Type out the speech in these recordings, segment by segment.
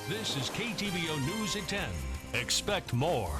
This is KTVO News at 10. Expect more.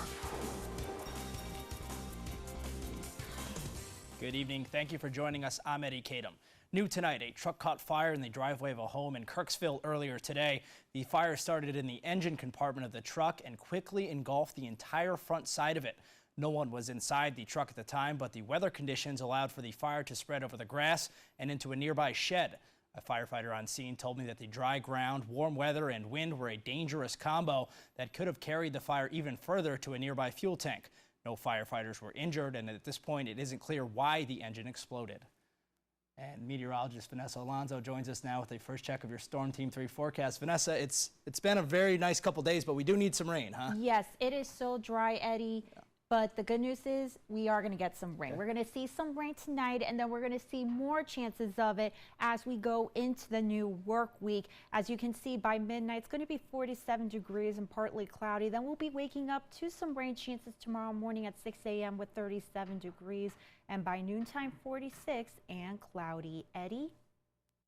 Good evening. Thank you for joining us. I'm Eddie Kadam. New tonight, a truck caught fire in the driveway of a home in Kirksville earlier today. The fire started in the engine compartment of the truck and quickly engulfed the entire front side of it. No one was inside the truck at the time, but the weather conditions allowed for the fire to spread over the grass and into a nearby shed. A firefighter on scene told me that the dry ground, warm weather, and wind were a dangerous combo that could have carried the fire even further to a nearby fuel tank. No firefighters were injured, and at this point, it isn't clear why the engine exploded. And meteorologist Vanessa Alonso joins us now with a first check of your Storm Team 3 forecast. Vanessa, it's been a very nice couple days, but we do need some rain, huh? Yes, it is so dry, Eddie. Yeah. But the good news is we are going to get some rain. Okay. We're going to see some rain tonight, and then we're going to see more chances of it as we go into the new work week. As you can see, by midnight, it's going to be 47 degrees and partly cloudy. Then we'll be waking up to some rain chances tomorrow morning at 6 a.m. with 37 degrees. And by noontime, 46 and cloudy. Eddie?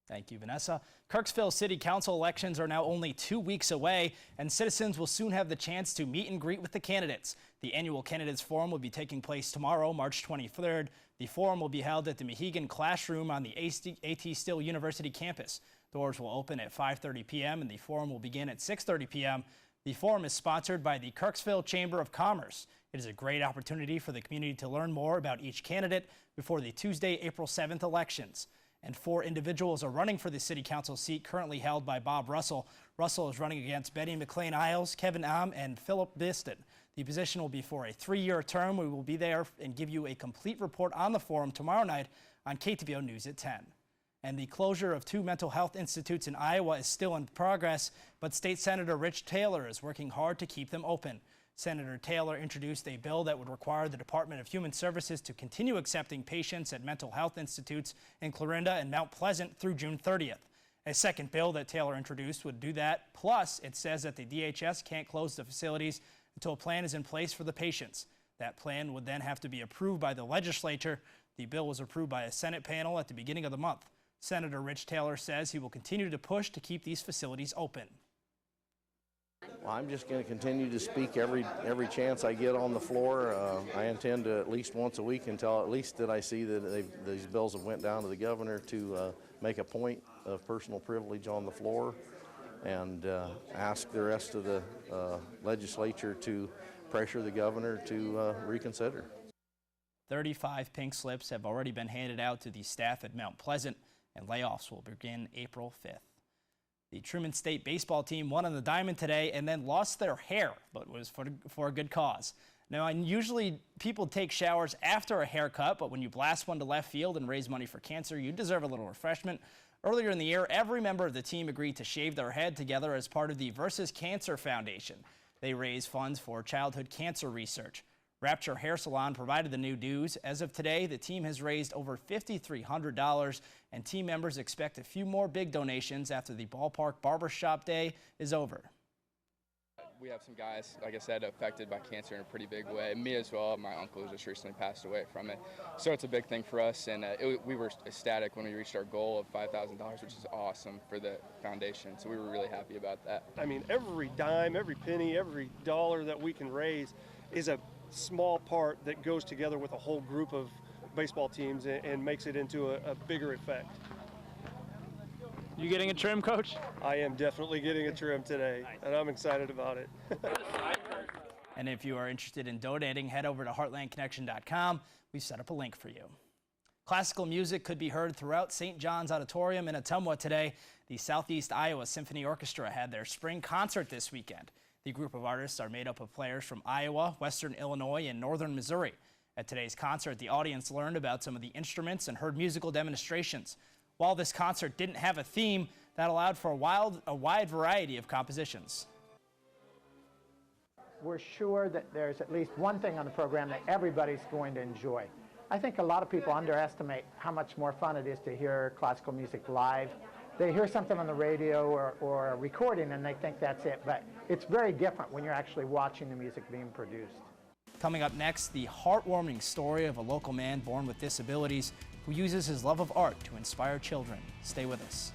Thank you, Vanessa. Kirksville City Council elections are now only 2 weeks away, and citizens will soon have the chance to meet and greet with the candidates. The annual candidates forum will be taking place tomorrow, March 23rd. The forum will be held at the Mohegan Classroom on the A.T. Still University campus. Doors will open at 5:30 p.m. and the forum will begin at 6:30 p.m. The forum is sponsored by the Kirksville Chamber of Commerce. It is a great opportunity for the community to learn more about each candidate before the Tuesday, April 7th elections. And 4 individuals are running for the city council seat currently held by Bob Russell. Russell is running against Betty McLean-Isles, Kevin Am, and Philip Biston. The position will be for a 3-year term. We will be there and give you a complete report on the forum tomorrow night on KTVO News at 10. And the closure of 2 mental health institutes in Iowa is still in progress, but State Senator Rich Taylor is working hard to keep them open. Senator Taylor introduced a bill that would require the Department of Human Services to continue accepting patients at mental health institutes in Clarinda and Mount Pleasant through June 30th. A second bill that Taylor introduced would do that. Plus, it says that the DHS can't close the facilities until a plan is in place for the patients. That plan would then have to be approved by the legislature. The bill was approved by a Senate panel at the beginning of the month. Senator Rich Taylor says he will continue to push to keep these facilities open. Well, I'm just going to continue to speak every chance I get on the floor. I intend to at least once a week until at least that I see that these bills have went down to the governor to make a point of personal privilege on the floor and ask the rest of the legislature to pressure the governor to reconsider. 35 pink slips have already been handed out to the staff at Mount Pleasant, and layoffs will begin April 5th. The Truman State baseball team won on the diamond today and then lost their hair, but it was for a good cause. Now, usually people take showers after a haircut, but when you blast one to left field and raise money for cancer, you deserve a little refreshment. Earlier in the year, every member of the team agreed to shave their head together as part of the Versus Cancer Foundation. They raise funds for childhood cancer research. Rapture Hair Salon provided the new dues. As of today, the team has raised over $5,300, and team members expect a few more big donations after the ballpark barbershop day is over. We have some guys, like I said, affected by cancer in a pretty big way. Me as well. My uncle just recently passed away from it. So it's a big thing for us, and we were ecstatic when we reached our goal of $5,000, which is awesome for the foundation. So we were really happy about that. I mean, every dime, every penny, every dollar that we can raise is a small part that goes together with a whole group of baseball teams and makes it into a bigger effect. You getting a trim, Coach? I am definitely getting a trim today, and I'm excited about it. And if you are interested in donating, head over to heartlandconnection.com. We've set up a link for you. Classical music could be heard throughout St. John's Auditorium in Ottumwa today. The Southeast Iowa Symphony Orchestra had their spring concert this weekend. The group of artists are made up of players from Iowa, Western Illinois, and Northern Missouri. At today's concert, the audience learned about some of the instruments and heard musical demonstrations. While this concert didn't have a theme, that allowed for a wide variety of compositions. We're sure that there's at least one thing on the program that everybody's going to enjoy. I think a lot of people underestimate how much more fun it is to hear classical music live. They hear something on the radio or a recording and they think that's it, but it's very different when you're actually watching the music being produced. Coming up next, the heartwarming story of a local man born with disabilities who uses his love of art to inspire children. Stay with us.